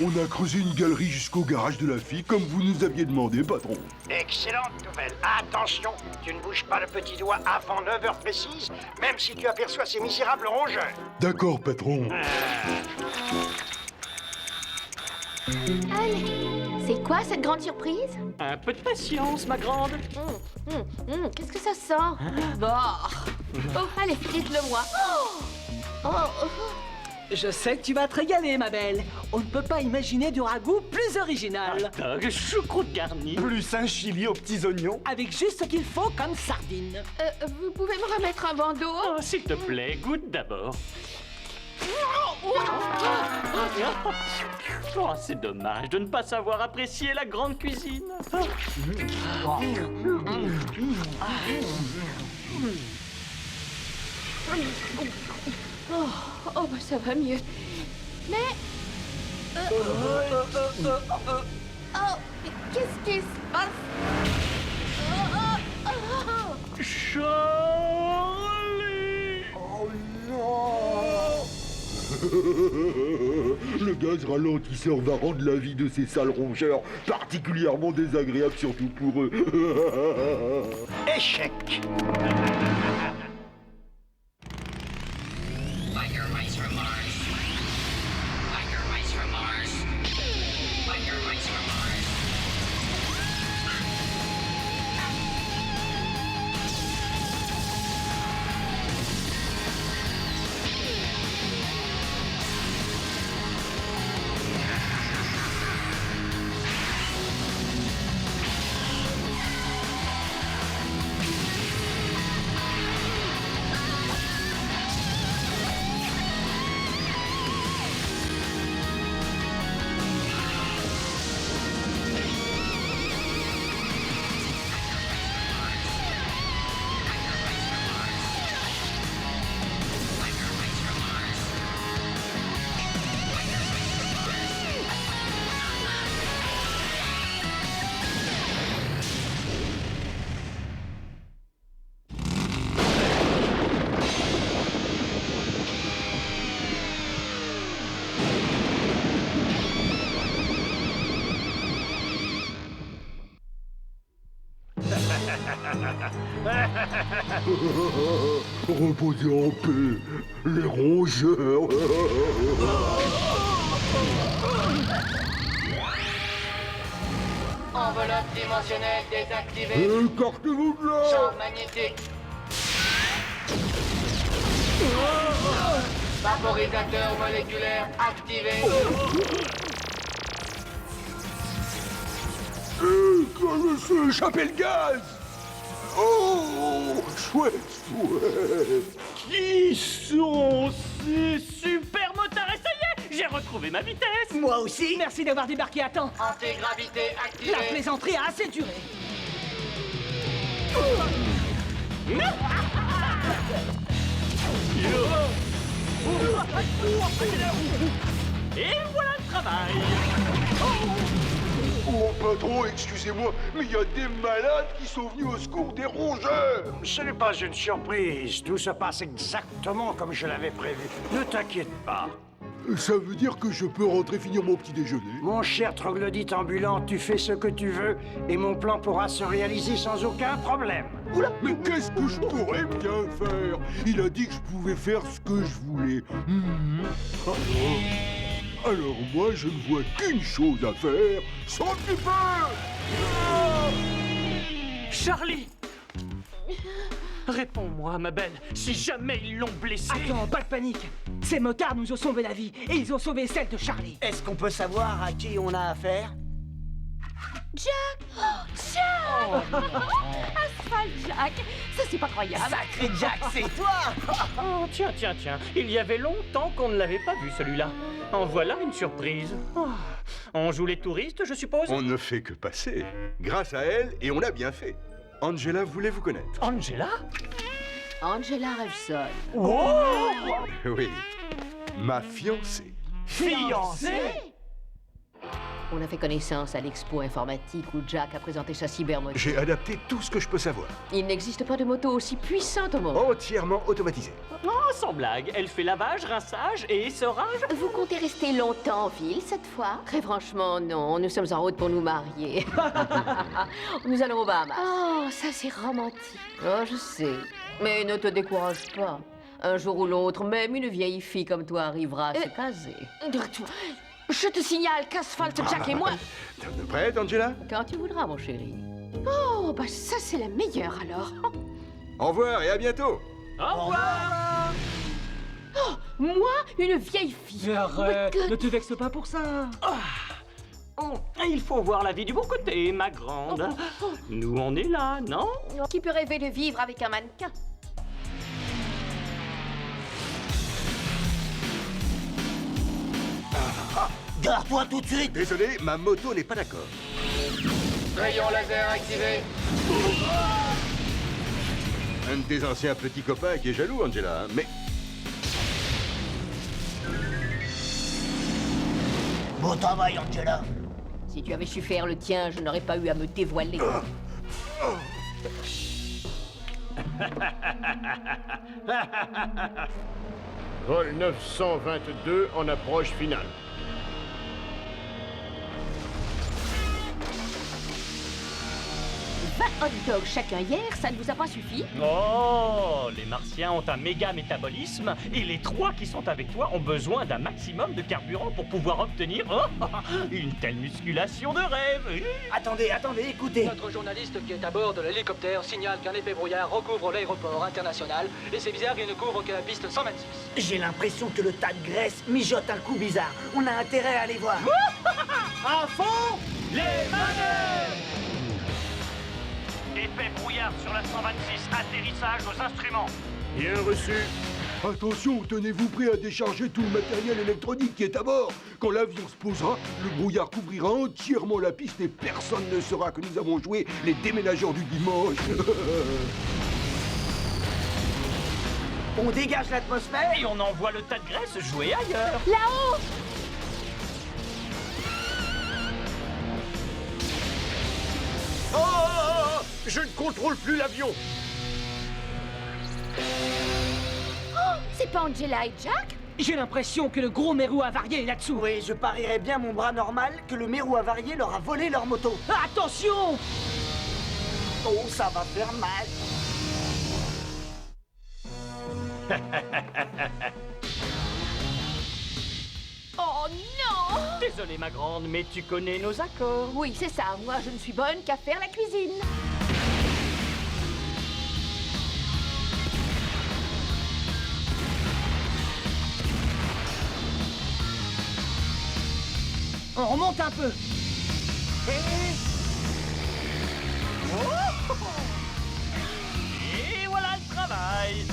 On a creusé une galerie jusqu'au garage de la fille, comme vous nous aviez demandé, patron. Excellente nouvelle. Attention, tu ne bouges pas le petit doigt avant 9 heures précises, même si tu aperçois ces misérables rongeurs. D'accord, patron. Allez, c'est quoi cette grande surprise? Un peu de patience, ma grande. Qu'est-ce que ça sent? Bah. Oh, allez, dites-le moi. Oh. Je sais que tu vas te régaler, ma belle. On ne peut pas imaginer du ragoût plus original. Dog, choucroute garnie. Plus un chili aux petits oignons. Avec juste ce qu'il faut comme sardine. Vous pouvez me remettre un bandeau? Oh, s'il te plaît, goûte d'abord. Oh, c'est dommage de ne pas savoir apprécier la grande cuisine. Oh, bah ça va mieux. Mais... Oh, mais qu'est-ce qui se passe? Charlie! Oh non. Le gaz ralentisseur va rendre la vie de ces sales rongeurs particulièrement désagréable, surtout pour eux. Échec. Biker Mice from Mars. Biker Mice from Mars. Biker Mice from Mars. Reposez en paix, les rongeurs. Enveloppe dimensionnelle désactivée. Écartez-vous de là. Champ magnétique. Vaporisateur moléculaire activé. Je sais échapper le gaz. Oh, chouette, chouette. Qui sont ces super motards? Et ça y est, j'ai retrouvé ma vitesse. Moi aussi. Merci d'avoir débarqué à temps. Antigravité activée. La plaisanterie a assez duré. Et voilà le travail. Oh, patron, excusez-moi, mais il y a des malades qui sont venus au secours des rongeurs. Ce n'est pas une surprise. Tout se passe exactement comme je l'avais prévu. Ne t'inquiète pas. Ça veut dire que je peux rentrer finir mon petit déjeuner? Mon cher troglodyte ambulant, tu fais ce que tu veux et mon plan pourra se réaliser sans aucun problème. Oula, mais qu'est-ce que je pourrais bien faire? Il a dit que je pouvais faire ce que je voulais. Alors moi, je ne vois qu'une chose à faire, s'en occuper. Charlie! Réponds-moi, ma belle, si jamais ils l'ont blessé. Attends, pas de panique. Ces motards nous ont sauvé la vie et ils ont sauvé celle de Charlie. Est-ce qu'on peut savoir à qui on a affaire? Jack! Oh, Jack! Asphalt Jack! Ça, c'est pas croyable! Sacré Jack, c'est toi! Oh, tiens, il y avait longtemps qu'on ne l'avait pas vu, celui-là. En voilà une surprise. Oh, on joue les touristes, je suppose? On ne fait que passer. Grâce à elle, et on a bien fait. Angela voulait vous connaître. Angela? Angela Revson. Oui, ma fiancée. Fiancée? On a fait connaissance à l'expo informatique où Jack a présenté sa cybermoto. J'ai adapté tout ce que je peux savoir. Il n'existe pas de moto aussi puissante au monde. Entièrement automatisé. Oh, sans blague, elle fait lavage, rinçage et essorage. Vous comptez rester longtemps en ville cette fois? Très franchement, non. Nous sommes en route pour nous marier. Nous allons au Bahamas. Oh, ça c'est romantique. Oh, je sais. Mais ne te décourage pas. Un jour ou l'autre, même une vieille fille comme toi arrivera à se caser. Je te signale qu'Asphalt, Jack et moi... Prête, Angela? Quand tu voudras, mon chéri. Oh, bah ça c'est la meilleure alors. Au revoir et à bientôt. Au revoir. Moi, une vieille fille. Mais arrête, Oh my God. ne te vexe pas pour ça. Oh, il faut voir la vie du bon côté, ma grande. Nous, on est là, non? Qui peut rêver de vivre avec un mannequin? Gare-toi tout de suite. Désolé, ma moto n'est pas d'accord. Rayon laser activé. Un de tes anciens petits copains qui est jaloux, Angela, hein, mais... Bon travail, Angela. Si tu avais su faire le tien, je n'aurais pas eu à me dévoiler. Vol 922 en approche finale. 20 hot dogs chacun hier, ça ne vous a pas suffi? Oh, les Martiens ont un méga métabolisme et les 3 qui sont avec toi ont besoin d'un maximum de carburant pour pouvoir obtenir une telle musculation de rêve. Attendez, écoutez. Notre journaliste qui est à bord de l'hélicoptère signale qu'un épais brouillard recouvre l'aéroport international et c'est bizarre qu'il ne couvre que la piste 126. J'ai l'impression que le tas de graisse mijote un coup bizarre. On a intérêt à aller voir. À fond, les manœuvres! Épais brouillard sur la 126, atterrissage aux instruments. Bien reçu. Attention, tenez-vous prêt à décharger tout le matériel électronique qui est à bord. Quand l'avion se posera, le brouillard couvrira entièrement la piste et personne ne saura que nous avons joué les déménageurs du dimanche. On dégage l'atmosphère. Et on envoie le tas de graisse jouer ailleurs. Là-haut! Je ne contrôle plus l'avion. Oh, c'est pas Angela et Jack? J'ai l'impression que le gros mérou avarié est là-dessous. Oui, je parierais bien mon bras normal que le mérou avarié leur a volé leur moto. Attention! Oh, ça va faire mal. Oh non! Désolé ma grande, mais tu connais nos accords. Oui, c'est ça. Moi, je ne suis bonne qu'à faire la cuisine. On remonte un peu. Et voilà le travail.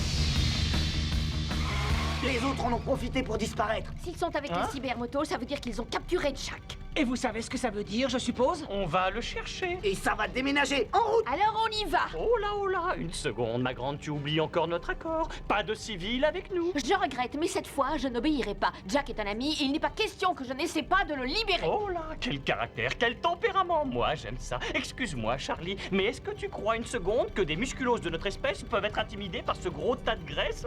Les autres en ont profité pour disparaître. S'ils sont avec les cybermotos, ça veut dire qu'ils ont capturé Jack. Et vous savez ce que ça veut dire, je suppose? On va le chercher. Et ça va déménager. En route. Alors on y va. Oh là, une seconde, ma grande, tu oublies encore notre accord. Pas de civil avec nous. Je regrette, mais cette fois, je n'obéirai pas. Jack est un ami et il n'est pas question que je n'essaie pas de le libérer. Oh là, quel caractère, quel tempérament. Moi, j'aime ça. Excuse-moi, Charlie, mais est-ce que tu crois une seconde que des musculos de notre espèce peuvent être intimidés par ce gros tas de graisse?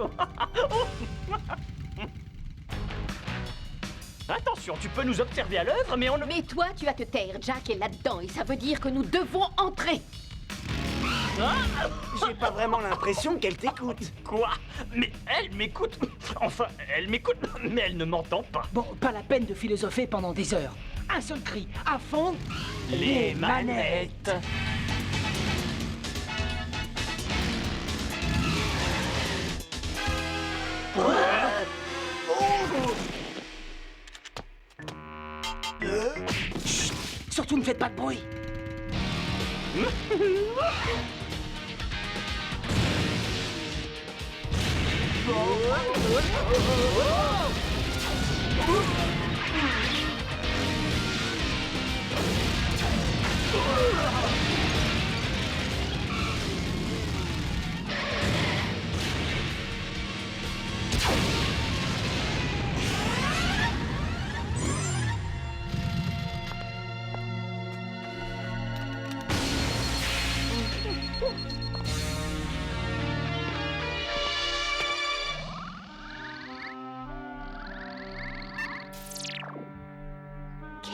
Attention, tu peux nous observer à l'œuvre, mais on ne... Mais toi, tu vas te taire. Jack est là-dedans et ça veut dire que nous devons entrer. J'ai pas vraiment l'impression qu'elle t'écoute. Quoi? Mais elle m'écoute. Enfin, elle m'écoute, mais elle ne m'entend pas. Bon, pas la peine de philosopher pendant des heures. Un seul cri, à fond. Les manettes. Chut, surtout ne faites pas de bruit.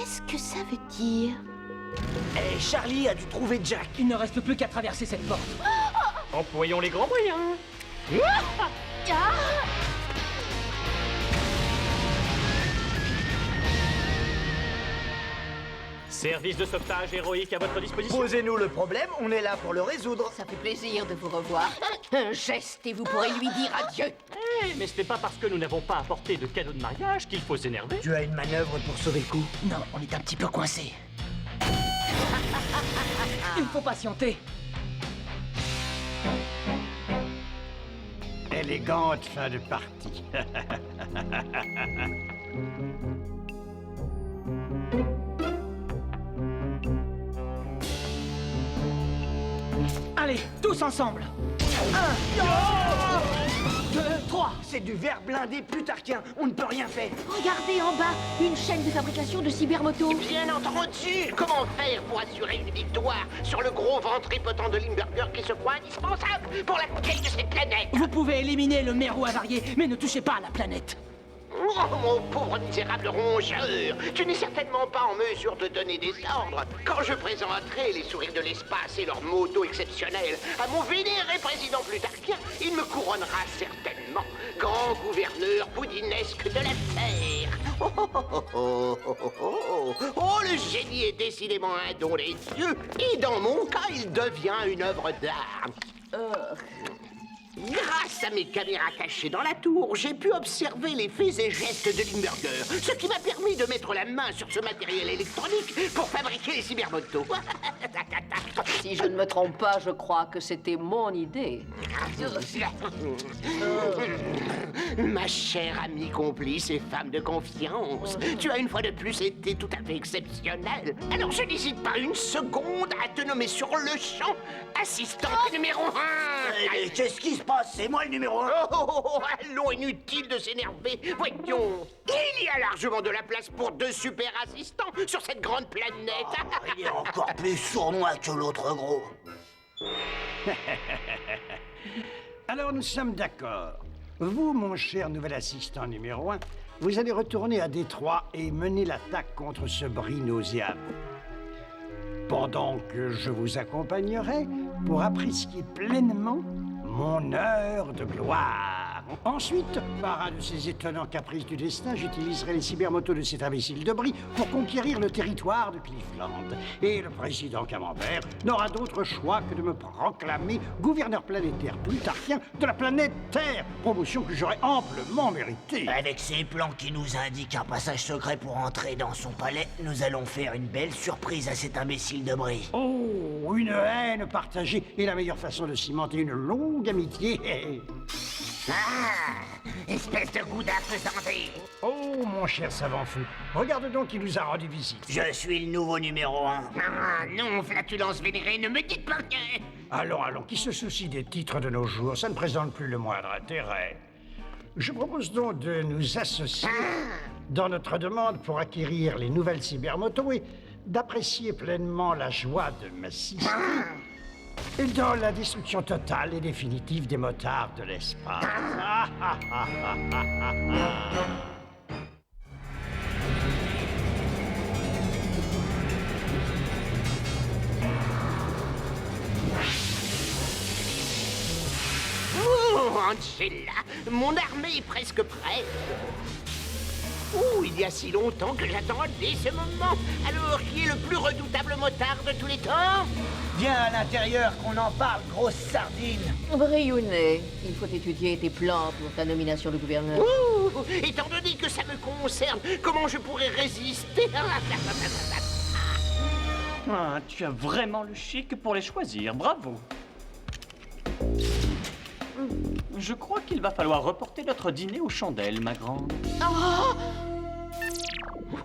Qu'est-ce que ça veut dire? Eh, Charlie a dû trouver Jack. Il ne reste plus qu'à traverser cette porte. Employons les grands moyens. Service de sauvetage héroïque à votre disposition. Posez-nous le problème, on est là pour le résoudre. Ça fait plaisir de vous revoir. Un geste et vous pourrez lui dire adieu. Mais ce n'est pas parce que nous n'avons pas apporté de cadeau de mariage qu'il faut s'énerver. Tu as une manœuvre pour sauver le coup? Non, on est un petit peu coincé. Il faut patienter. Élégante fin de partie. Allez, tous ensemble. 1, 2, 3. C'est du verre blindé plutarchien, on ne peut rien faire. Regardez en bas, une chaîne de fabrication de cybermotos. Bien entendu. Comment faire pour assurer une victoire sur le gros ventre impotent de Limburger qui se croit indispensable pour la conquête de cette planète? Vous pouvez éliminer le mérou avarié, mais ne touchez pas à la planète. Oh, mon pauvre misérable rongeur, tu n'es certainement pas en mesure de donner des ordres. Quand je présenterai les sourires de l'espace et leurs motos exceptionnels à mon vénéré président plutarchien, il me couronnera certainement grand gouverneur boudinesque de la Terre. Oh, oh, oh, oh, oh, oh, oh, oh. Oh, le génie est décidément un don des dieux, et dans mon cas, il devient une œuvre d'art. Grâce à mes caméras cachées dans la tour, j'ai pu observer les faits et gestes de Limburger, ce qui m'a permis de mettre la main sur ce matériel électronique pour fabriquer les cybermotos. Si je ne me trompe pas, je crois que c'était mon idée. Ma chère amie complice et femme de confiance, tu as une fois de plus été tout à fait exceptionnelle. Alors je n'hésite pas une seconde à te nommer sur le champ assistante numéro 1. Qu'est-ce qui se passe? C'est moi le numéro 1. Oh, allons, inutile de s'énerver. Voyons, il y a largement de la place pour 2 super assistants sur cette grande planète. Il est encore plus sournois que l'autre gros. Alors nous sommes d'accord. Vous, mon cher nouvel assistant numéro 1, vous allez retourner à Détroit et mener l'attaque contre ce bris nauséabond. Pendant que je vous accompagnerai pour apprécier pleinement mon heure de gloire. Ensuite, par un de ces étonnants caprices du destin, j'utiliserai les cybermotos de cet imbécile de bris pour conquérir le territoire de Cleveland. Et le président Camembert n'aura d'autre choix que de me proclamer gouverneur planétaire plutarchien de la planète Terre, promotion que j'aurai amplement méritée. Avec ces plans qui nous indiquent un passage secret pour entrer dans son palais, nous allons faire une belle surprise à cet imbécile de bris. Oh, une haine partagée est la meilleure façon de cimenter une longue amitié. Ah, espèce de goût d'apesanté. Oh, mon cher savant fou, regarde donc qui nous a rendu visite. Je suis le nouveau numéro 1. Ah, non, flatulence vénérée, ne me dites pas rien. Allons, qui se soucie des titres de nos jours, ça ne présente plus le moindre intérêt. Je propose donc de nous associer dans notre demande pour acquérir les nouvelles cybermotos et d'apprécier pleinement la joie de m'assister dans la destruction totale et définitive des motards de l'espace. Oh, Angela, mon armée est presque prête. Oh, il y a si longtemps que j'attendais ce moment. Alors, qui est le plus redoutable motard de tous les temps? Viens à l'intérieur qu'on en parle, grosse sardine. Briounet, il faut étudier tes plans pour ta nomination de gouverneur. Ouh, étant donné que ça me concerne, comment je pourrais résister? Ah, tu as vraiment le chic pour les choisir, bravo. Je crois qu'il va falloir reporter notre dîner aux chandelles, ma grande.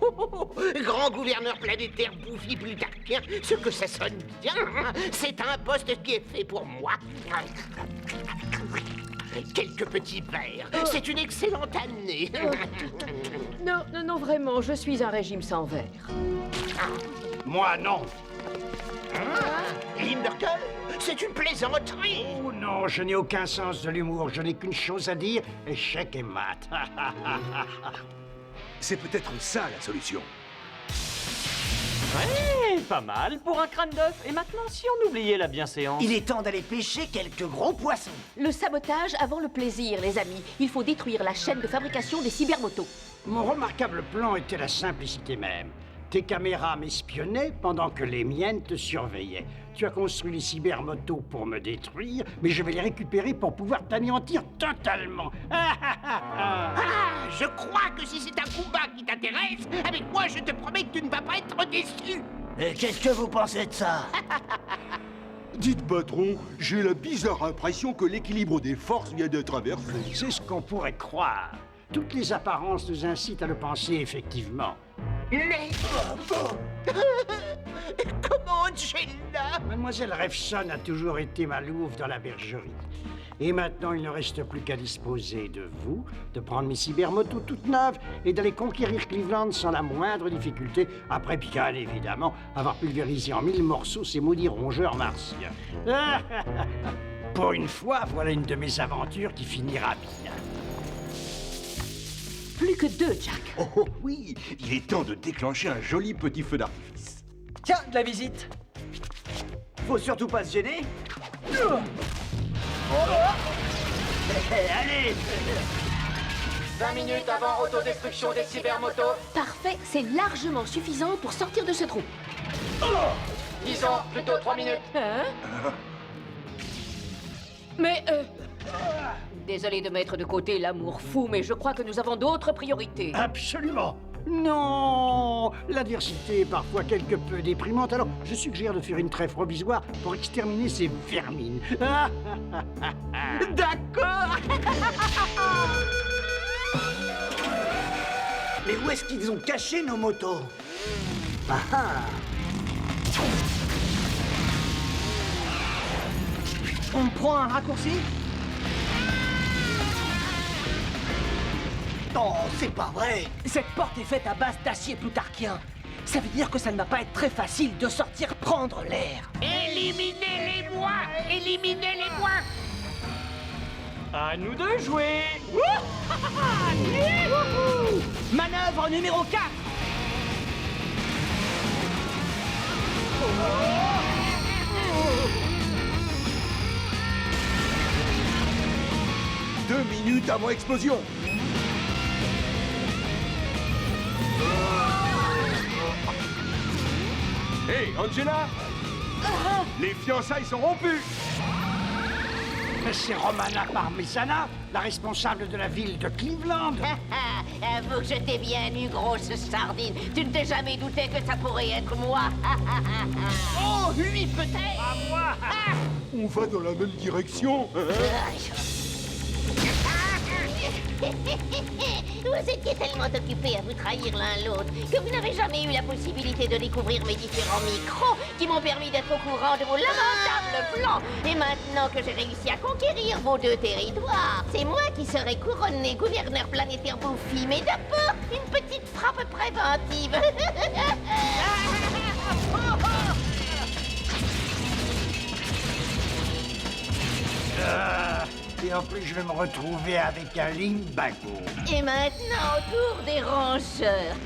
Oh, grand gouverneur planétaire bouffi plutarchien, ce que ça sonne bien. C'est un poste qui est fait pour moi. Quelques petits verres. C'est une excellente année. Non, vraiment, je suis un régime sans verre. Moi, non. Limburger, c'est une plaisanterie. Oh non, je n'ai aucun sens de l'humour. Je n'ai qu'une chose à dire, échec et mat. C'est peut-être ça la solution. Ouais, pas mal pour un crâne d'œuf. Et maintenant, si on oubliait la bienséance? Il est temps d'aller pêcher quelques gros poissons. Le sabotage avant le plaisir, les amis. Il faut détruire la chaîne de fabrication des cybermotos. Mon remarquable plan était la simplicité même. Tes caméras m'espionnaient pendant que les miennes te surveillaient. Tu as construit les cybermotos pour me détruire, mais je vais les récupérer pour pouvoir t'anéantir totalement. Je crois que si c'est un combat qui t'intéresse, avec moi je te promets que tu ne vas pas être déçu. Qu'est-ce que vous pensez de ça? Dites, patron, j'ai la bizarre impression que l'équilibre des forces vient d'être inversé. C'est ce qu'on pourrait croire. Toutes les apparences nous incitent à le penser effectivement. Mais... Comment Angela? Mademoiselle Revson a toujours été ma louve dans la bergerie. Et maintenant, il ne reste plus qu'à disposer de vous, de prendre mes cybermotos toutes neuves et d'aller conquérir Cleveland sans la moindre difficulté, après bien évidemment avoir pulvérisé en 1000 morceaux ces maudits rongeurs martiens. Pour une fois, voilà une de mes aventures qui finira bien. Plus que 2, Jack. Oh oui, il est temps de déclencher un joli petit feu d'artifice. Tiens, de la visite. Faut surtout pas se gêner. Allez! 20 minutes avant autodestruction des cybermotos. Parfait, c'est largement suffisant pour sortir de ce trou. Disons plutôt 3 minutes. Hein? Mais, Désolé de mettre de côté l'amour fou, mais je crois que nous avons d'autres priorités. Absolument. Non! L'adversité est parfois quelque peu déprimante, alors je suggère de faire une trêve provisoire pour exterminer ces vermines. D'accord. Mais où est-ce qu'ils ont caché nos motos? On prend un raccourci? Non, c'est pas vrai. Cette porte est faite à base d'acier plutarchien. Ça veut dire que ça ne va pas être très facile de sortir prendre l'air. Éliminez-les-moi! Éliminez-les-moi! À nous de jouer. Manœuvre numéro 4. Deux minutes avant explosion. Hé, Angela! Les fiançailles sont rompues! Mais c'est Romana Parmesana, la responsable de la ville de Cleveland. Avoue que je t'ai bien eu, grosse sardine. Tu ne t'es jamais douté que ça pourrait être moi. Oh, lui peut-être! À moi! On va dans la même direction. Vous étiez tellement occupés à vous trahir l'un l'autre que vous n'avez jamais eu la possibilité de découvrir mes différents micros qui m'ont permis d'être au courant de vos lamentables plans. Et maintenant que j'ai réussi à conquérir vos deux territoires, c'est moi qui serai couronné gouverneur planétaire bouffi, mais d'abord une petite frappe préventive. Et en plus, je vais me retrouver avec un limbago. Et maintenant, autour des rongeurs.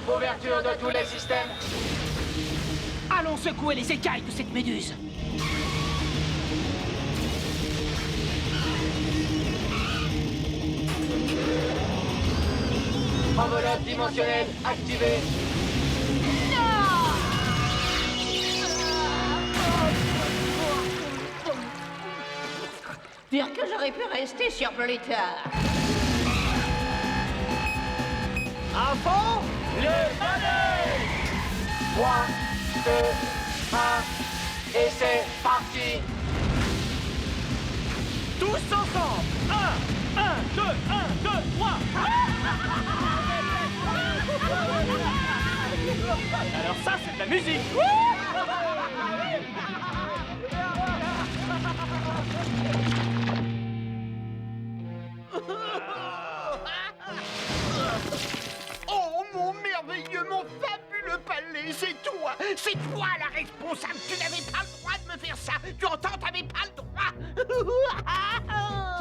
Ouverture de tous les systèmes. Allons secouer les écailles de cette méduse. Enveloppe dimensionnelle activée. Dire que j'aurais pu rester sur plus tard. À fond, le balai. 3, 2, 1, et c'est parti. Tous ensemble. 1, 2, 1, 2, 3. Alors ça, c'est de la musique. Oh, mon merveilleux, mon fabuleux palais, c'est toi! C'est toi la responsable! Tu n'avais pas le droit de me faire ça! Tu entends, t'avais pas le droit!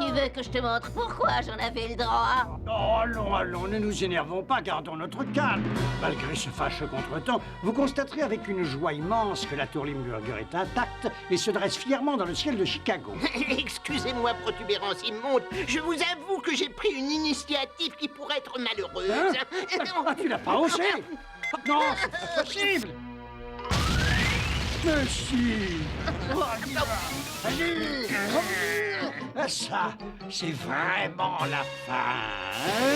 Tu veux veux que je te montre pourquoi j'en avais le droit? Oh, allons, allons, ne nous énervons pas, gardons notre calme. Malgré ce fâcheux contretemps, vous constaterez avec une joie immense que la tour Limburger est intacte et se dresse fièrement dans le ciel de Chicago. Excusez-moi, protubérance immonde. Je vous avoue que j'ai pris une initiative qui pourrait être malheureuse. Ah, tu l'as pas osé? Non, c'est pas possible. Mais si. Ça, c'est vraiment la fin.